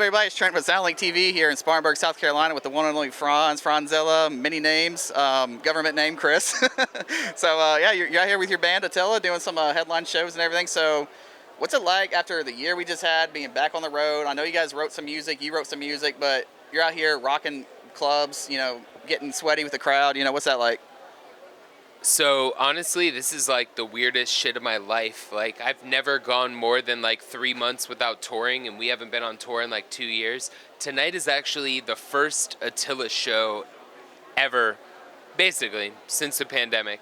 everybody? It's Trent with SoundlinkTV here in Spartanburg, South Carolina with the one and only Fronzilla, many names, government name Chris. So yeah, you're out here with your band Attila doing some headline shows and everything. So what's it like after the year we just had being back on the road? I know you guys wrote some music, you wrote some music, but you're out here rocking clubs, getting sweaty with the crowd. What's that like? So honestly, this is like the weirdest shit of my life. Like I've never gone more than like 3 months without touring, and we haven't been on tour in like 2 years. Tonight is actually the first Attila show ever, basically, since the pandemic.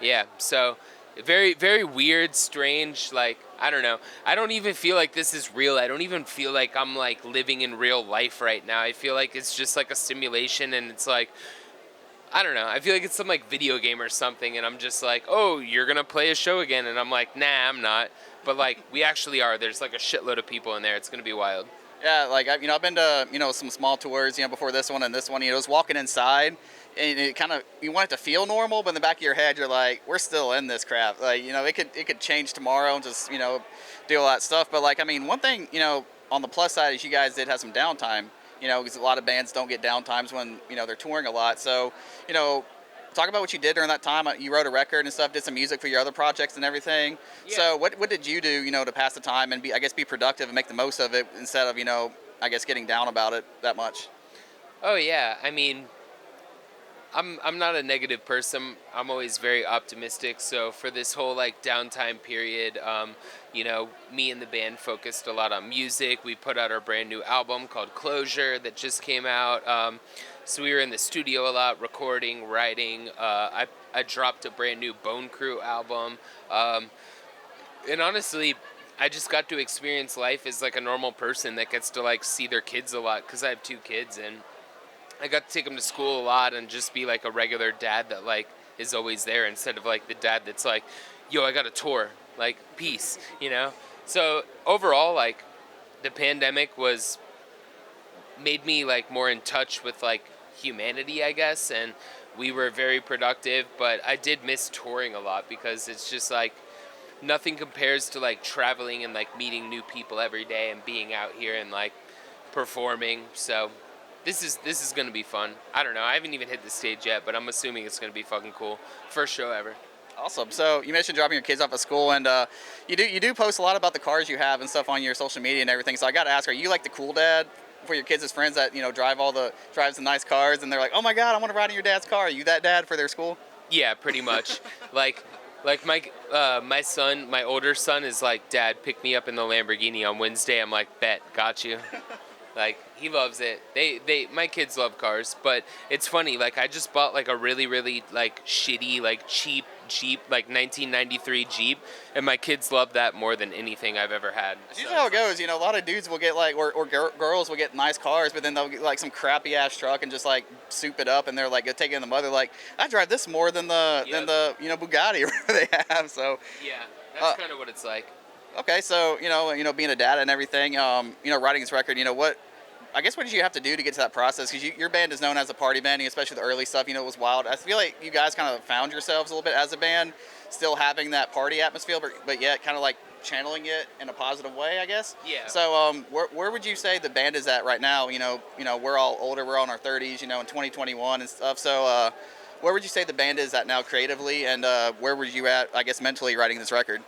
Yeah, so very, very weird, strange, like, I don't know. I don't even feel like this is real. I don't even feel like I'm like living in real life right now. I feel like it's just like a simulation, and it's like, I don't know. I feel like it's some like video game or something, and I'm just like, oh, you're gonna play a show again, and I'm like, nah, I'm not. But like, we actually are. There's like a shitload of people in there. It's gonna be wild. Yeah, like I've been to some small tours, before this one and this one. Just walking inside, and it kind of, you want it to feel normal, but in the back of your head, you're like, we're still in this crap. Like it could change tomorrow and just do all that stuff. But like, one thing on the plus side is you guys did have some downtime. Because a lot of bands don't get downtimes when they're touring a lot. So talk about what you did during that time. You wrote a record and stuff, did some music for your other projects and everything. Yeah. So what did you do, to pass the time and be productive and make the most of it instead of, getting down about it that much? Oh yeah, I'm not a negative person. I'm always very optimistic. So for this whole like downtime period, me and the band focused a lot on music. We put out our brand new album called Closure that just came out. So we were in the studio a lot, recording, writing. I dropped a brand new Bone Crew album. And honestly, I just got to experience life as like a normal person that gets to like see their kids a lot, because I have 2 kids, and I got to take them to school a lot and just be like a regular dad that like is always there, instead of like the dad that's like, yo, I got a tour, like, peace, So overall, like, the pandemic made me like more in touch with like humanity, I guess, and we were very productive. But I did miss touring a lot, because it's just like nothing compares to like traveling and like meeting new people every day and being out here and like performing. So This is gonna be fun. I don't know. I haven't even hit the stage yet, but I'm assuming it's gonna be fucking cool. First show ever. Awesome. So you mentioned dropping your kids off at school, and you do post a lot about the cars you have and stuff on your social media and everything. So I got to ask, are you like the cool dad for your kids as friends that drives the nice cars, and they're like, oh my god, I want to ride in your dad's car? Are you that dad for their school? Yeah, pretty much. like my son, my older son is like, Dad, pick me up in the Lamborghini on Wednesday. I'm like, bet, got you. Like, he loves it. My kids love cars, but it's funny. Like, I just bought like a really, really like shitty, like cheap Jeep, like 1993 Jeep, and my kids love that more than anything I've ever had. That's usually how it goes. A lot of dudes will get like, or girls will get nice cars, but then they'll get like some crappy ass truck and just like soup it up, and they're like taking in the mother. Like, I drive this more than the Bugatti they have. So yeah, that's kind of what it's like. Okay, so being a dad and everything, writing this record, what did you have to do to get to that process? Because your band is known as a party band, especially the early stuff, it was wild. I feel like you guys kind of found yourselves a little bit as a band, still having that party atmosphere, but yet kind of like channeling it in a positive way, I guess. Yeah. So where would you say the band is at right now? We're all older, we're all in our 30s, in 2021 and stuff. So where would you say the band is at now creatively, and where were you at, I guess, mentally writing this record?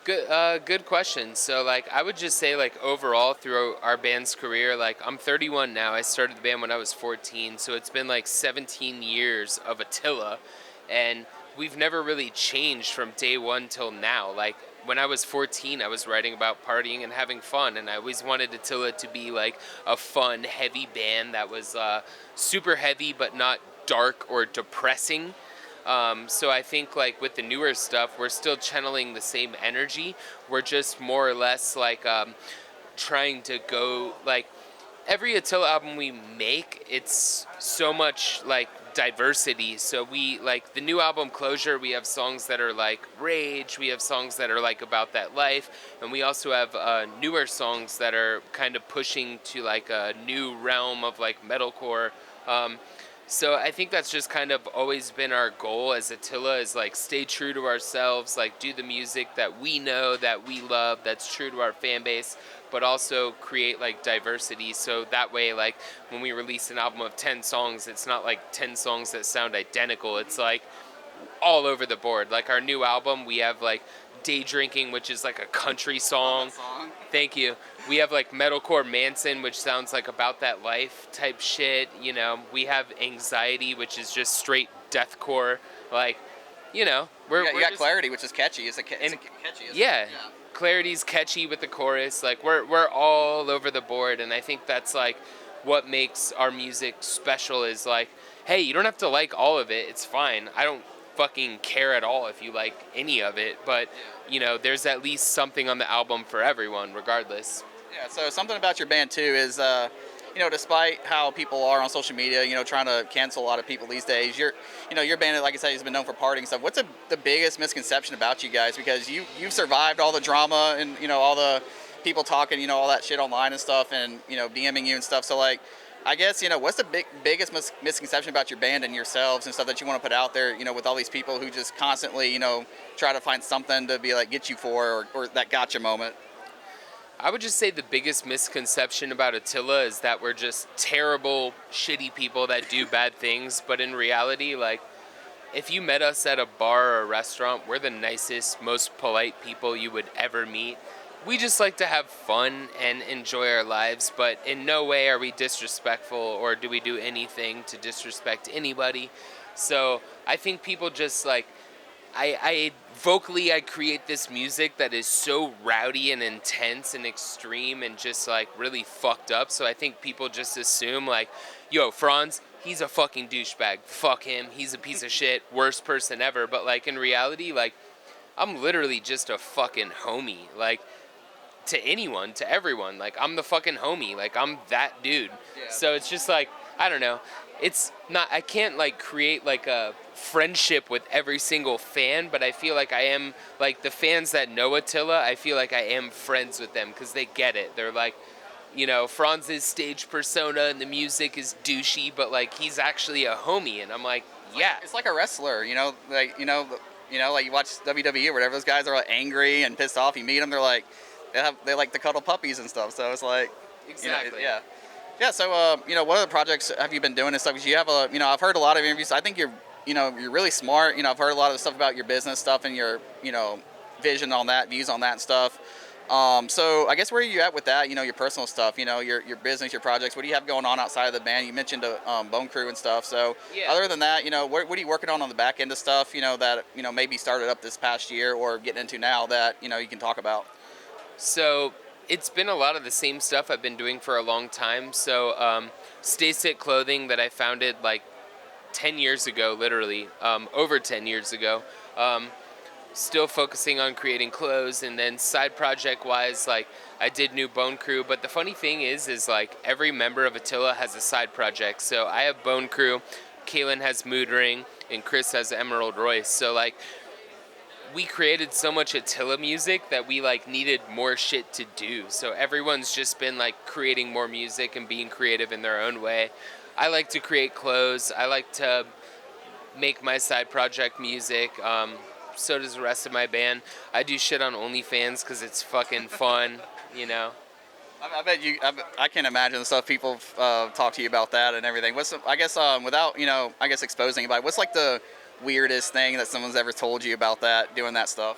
Good question. So, like, I would just say, like, overall through our band's career, like, I'm 31 now. I started the band when I was 14, so it's been like 17 years of Attila, and we've never really changed from day one till now. Like, when I was 14, I was writing about partying and having fun, and I always wanted Attila to be like a fun, heavy band that was super heavy but not dark or depressing. So I think like with the newer stuff, we're still channeling the same energy. We're just more or less like trying to go, like, every Attila album we make, it's so much like diversity. So we, like, the new album Closure, we have songs that are like rage, we have songs that are like about that life, and we also have newer songs that are kind of pushing to like a new realm of like metalcore. So I think that's just kind of always been our goal as Attila, is like stay true to ourselves, like do the music that we know, that we love, that's true to our fan base, but also create like diversity. So that way, like when we release an album of 10 songs, it's not like 10 songs that sound identical. It's like all over the board. Like our new album, we have like Day Drinking, which is like a country song. Thank you. We have like Metalcore Manson, which sounds like about that life type shit. You know, we have Anxiety, which is just straight deathcore. Like, you know, You got just, Clarity, which is catchy. It's catchy. Yeah, Clarity's catchy with the chorus. Like we're all over the board, and I think that's like what makes our music special. Is like, hey, you don't have to like all of it. It's fine. I don't fucking care at all if you like any of it, but you know, there's at least something on the album for everyone, regardless. Yeah. So something about your band too is, you know, despite how people are on social media, you know, trying to cancel a lot of people these days, your band, like I said, has been known for partying and stuff. What's the biggest misconception about you guys? Because you've survived all the drama and, you know, all the people talking, you know, all that shit online and stuff, and, you know, DMing you and stuff. So like, I guess, you know, what's the biggest misconception about your band and yourselves and stuff that you want to put out there, you know, with all these people who just constantly, you know, try to find something to be like, get you for, or that gotcha moment? I would just say the biggest misconception about Attila is that we're just terrible, shitty people that do bad things. But in reality, like, if you met us at a bar or a restaurant, we're the nicest, most polite people you would ever meet. We just like to have fun and enjoy our lives, but in no way are we disrespectful or do we do anything to disrespect anybody. So I think people just like, I vocally I create this music that is so rowdy and intense and extreme and just like really fucked up. So I think people just assume like, yo, Fronz, he's a fucking douchebag. Fuck him. He's a piece of shit. Worst person ever. But like in reality, like I'm literally just a fucking homie. Like to anyone, to everyone. Like I'm the fucking homie. Like I'm that dude. Yeah. So it's just like, I don't know. It's not, I can't like create like a friendship with every single fan, but I feel like I am, like the fans that know Attila, I feel like I am friends with them because they get it. They're like, you know, Franz's stage persona and the music is douchey, but like he's actually a homie, and I'm like, yeah. It's like a wrestler, you know, like like you watch WWE or whatever. Those guys are like angry and pissed off. You meet them, they're like, they like to cuddle puppies and stuff. So it's like, exactly, you know, yeah. Yeah, so, you know, what other projects have you been doing and stuff? Because you have you know, I've heard a lot of interviews. I think you're really smart. You know, I've heard a lot of stuff about your business stuff and your, you know, vision on that, views on that and stuff. So I guess where are you at with that? You know, your personal stuff, you know, your business, your projects. What do you have going on outside of the band? You mentioned Bone Crew and stuff. So yeah. Other than that, you know, what are you working on the back end of stuff, you know, that, you know, maybe started up this past year or getting into now that, you know, you can talk about? So it's been a lot of the same stuff I've been doing for a long time. So Stay Sit Clothing that I founded like 10 years ago, literally, over 10 years ago. Still focusing on creating clothes, and then side project wise, like I did New Bone Crew. But the funny thing is like every member of Attila has a side project. So I have Bone Crew, Kaylin has Mood Ring, and Chris has Emerald Royce. So like we created so much Attila music that we like needed more shit to do. So everyone's just been like creating more music and being creative in their own way. I like to create clothes. I like to make my side project music. So does the rest of my band. I do shit on OnlyFans because it's fucking fun, you know. I bet you. I can't imagine the stuff people talk to you about that and everything. I guess without, you know, I guess exposing anybody, what's like the weirdest thing that someone's ever told you about that, doing that stuff?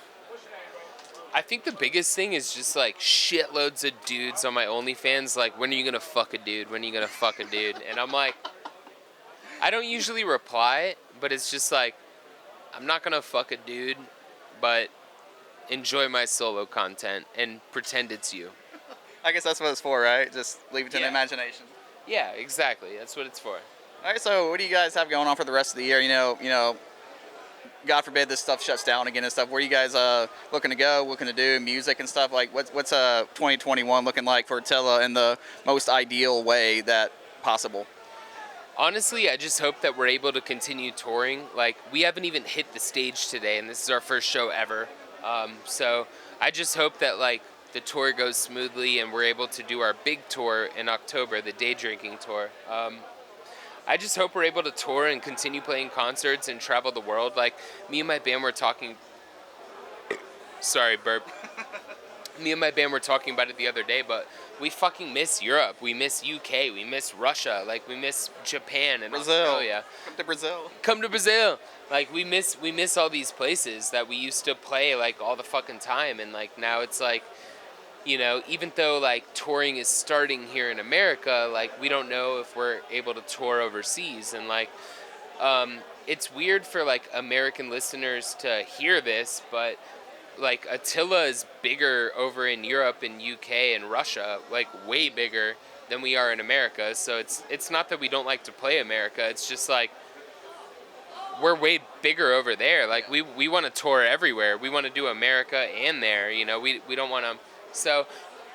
I think the biggest thing is just like shitloads of dudes on my OnlyFans like, when are you gonna fuck a dude? When are you gonna fuck a dude? And I'm like, I don't usually reply, but it's just like, I'm not gonna fuck a dude, but enjoy my solo content and pretend it's you. I guess that's what it's for, right? Just leave it to the imagination. Yeah, exactly. That's what it's for. All right, so what do you guys have going on for the rest of the year? You know, God forbid this stuff shuts down again and stuff. Where are you guys looking to go, looking to do music and stuff? Like, what's 2021 looking like for Attila in the most ideal way that possible? Honestly, I just hope that we're able to continue touring. Like, we haven't even hit the stage today, and this is our first show ever. So I just hope that, like, the tour goes smoothly and we're able to do our big tour in October, the Day Drinking tour. I just hope we're able to tour and continue playing concerts and travel the world. Like, me and my band were talking... Sorry, burp. Me and my band were talking about it the other day, but we fucking miss Europe. We miss UK. We miss Russia. Like, we miss Japan and Brazil. Australia. Come to Brazil. Come to Brazil. Like, we miss all these places that we used to play, like, all the fucking time. And, like, now it's like, you know, even though, like, touring is starting here in America, like, we don't know if we're able to tour overseas. And, like, it's weird for, like, American listeners to hear this, but... like, Attila is bigger over in Europe and UK and Russia, like, way bigger than we are in America. So it's not that we don't like to play America. It's just, like, we're way bigger over there. Like, we want to tour everywhere. We want to do America and there, you know. We don't want to... So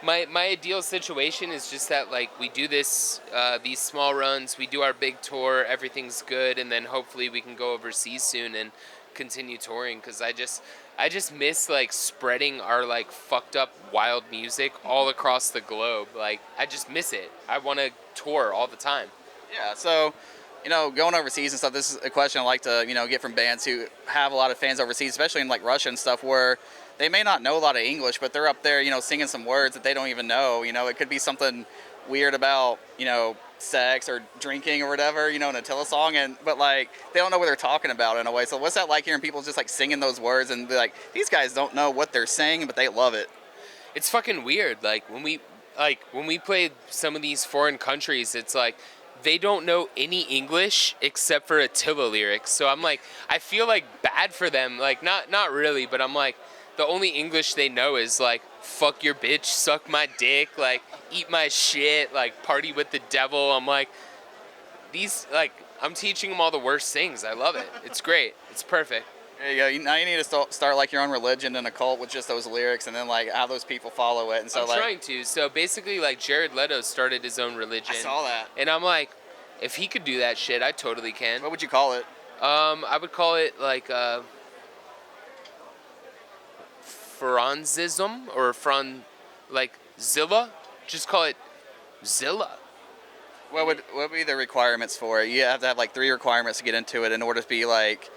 my ideal situation is just that, like, we do this, these small runs, we do our big tour, everything's good, and then hopefully we can go overseas soon and continue touring, because I just miss, like, spreading our, like, fucked up wild music all across the globe. Like, I just miss it. I want to tour all the time. Yeah, so, you know, going overseas and stuff, this is a question I like to, you know, get from bands who have a lot of fans overseas, especially in, like, Russia and stuff, where they may not know a lot of English, but they're up there, you know, singing some words that they don't even know. You know, it could be something weird about, you know, sex or drinking or whatever, you know, an Attila song, but like they don't know what they're talking about in a way. So what's that like hearing people just like singing those words and be like, these guys don't know what they're saying, but they love it? It's fucking weird. Like when we play some of these foreign countries, it's like they don't know any English except for Attila lyrics. So I'm like, I feel like bad for them. Like not really, but I'm like, the only English they know is like, fuck your bitch, suck my dick, like, eat my shit, like, party with the devil. I'm like, I'm teaching them all the worst things. I love it. It's great. It's perfect. There you go. Now you need to start like your own religion and a cult with just those lyrics, and then like have those people follow it. And so I'm trying to. So basically, like, Jared Leto started his own religion. I saw that. And I'm like, if he could do that shit, I totally can. What would you call it? I would call it like Franzism or Zilla. Just call it Zilla. What would be the requirements for it? You have to have like 3 requirements to get into it in order to be like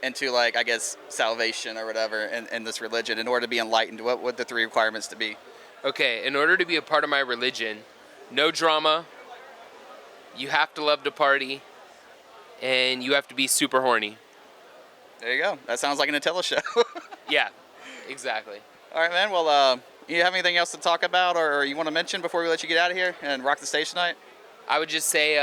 into like, I guess, salvation or whatever in this religion. In order to be enlightened, what would the 3 requirements to be? Okay, in order to be a part of my religion, no drama. You have to love to party, and you have to be super horny. There you go. That sounds like an Attila show. Yeah, exactly. All right, man. Well, you have anything else to talk about or you want to mention before we let you get out of here and rock the stage tonight? I would just say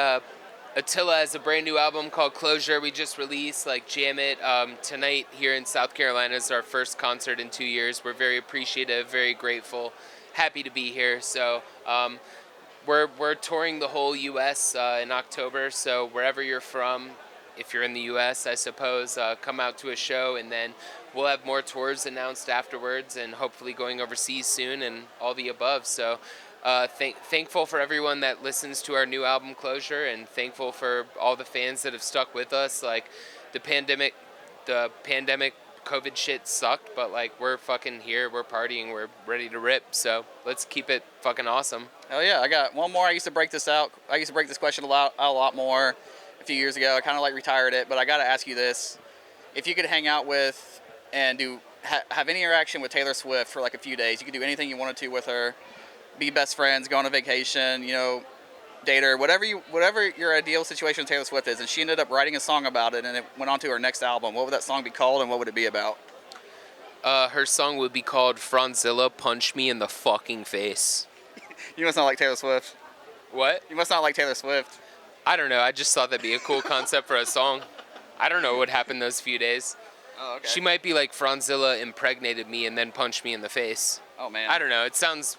Attila has a brand new album called Closure we just released. Like, jam it. Tonight here in South Carolina is our first concert in 2 years. We're very appreciative, very grateful, happy to be here. So we're touring the whole U.S. In October. So wherever you're from, if you're in the U.S., I suppose, come out to a show, and then we'll have more tours announced afterwards, and hopefully going overseas soon, and all the above. So thankful for everyone that listens to our new album Closure, and thankful for all the fans that have stuck with us. Like, the pandemic COVID shit sucked, but like, we're fucking here, we're partying, we're ready to rip. So let's keep it fucking awesome. Oh yeah, I got one more. I used to break this question a lot more a few years ago. I kind of like retired it, but I got to ask you this. If you could hang out with and have any interaction with Taylor Swift for like a few days, you could do anything you wanted to with her, be best friends, go on a vacation, you know, date her, whatever your ideal situation with Taylor Swift is, and she ended up writing a song about it, and it went on to her next album. What would that song be called, and what would it be about? Her song would be called Franzilla, Punch Me in the Fucking Face. You must not like Taylor Swift. What? You must not like Taylor Swift. I don't know. I just thought that'd be a cool concept for a song. I don't know what happened those few days. Oh, okay. She might be like, Franzilla impregnated me and then punched me in the face. Oh, man. I don't know. It sounds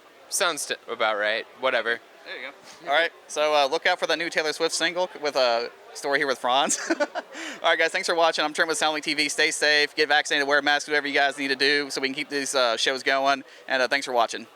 about right. Whatever. There you go. All right. So look out for the new Taylor Swift single with a story here with Fronz. All right, guys. Thanks for watching. I'm Trent with SoundlinkTV. Stay safe. Get vaccinated. Wear a mask. Whatever you guys need to do so we can keep these shows going. And thanks for watching.